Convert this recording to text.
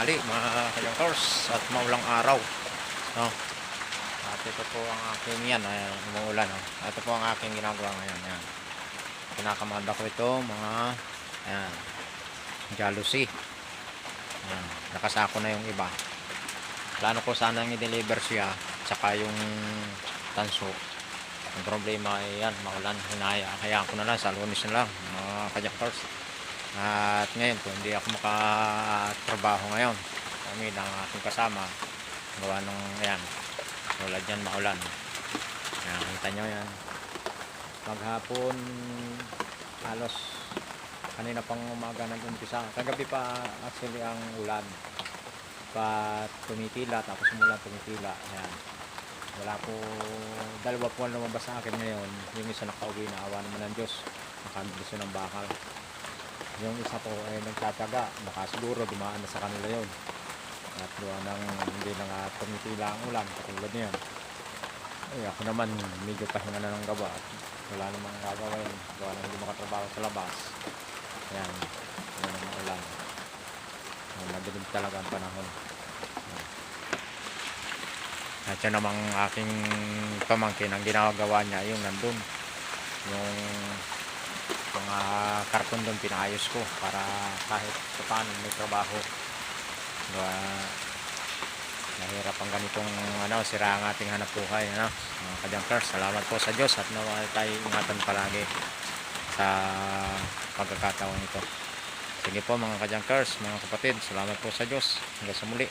tanghali mga kajunkers at maulang araw, no? At ito po ang aking yan, umuulan, no? Ito po ang aking ginagawa ngayon, yan. Kinakamanda ko ito mga ayan, jealousy. Ayan, nakasako na yung iba. Plano ko sanang i-deliver siya tsaka yung tanso. Ang problema ay yan, maulan. Hayaan ko na lang sa Lunes na lang mga kajunkers. At ngayon po hindi ako makatrabaho ngayon. Kami ng aking kasama gawa ng ayan, tulad yan, maulan. Ayan, kita nyo yan. Maghapon halos kanina pang umaga nag-umpisa. Kagabi pa actually ang ulan pa tumitila, tapos umulan tumitila. Ayan, wala po, dalawa po ang lumabas sa akin ngayon. Yung isa nakauwi na, awa naman ng Diyos, nakabisyo ng bakal. Yung isa po ay nagtataga, baka siguro dumaan na sa kanila yon. At doon nang hindi na nga tumitila ang ulan katulad niyan. Ay ako naman medyo pahinga na ng gawa at wala namang gagawin, gawa nang hindi makatrabaho sa labas. Ayan, yan ang ulan. Madilim talaga ang panahon. At yun namang aking pamangkin, ang ginagawa niya yung nandun, yung mga karton doon pinayos ko para kahit paano may trabaho. Mahirap ang ganitong sira ang ating hanap buhay, mga kajunkers. Salamat po sa Diyos at naway tayo ingatan palagi sa pagkakataon ito. Sige po mga kajunkers, mga kapatid, salamat po sa Diyos. Hanggang sa muli.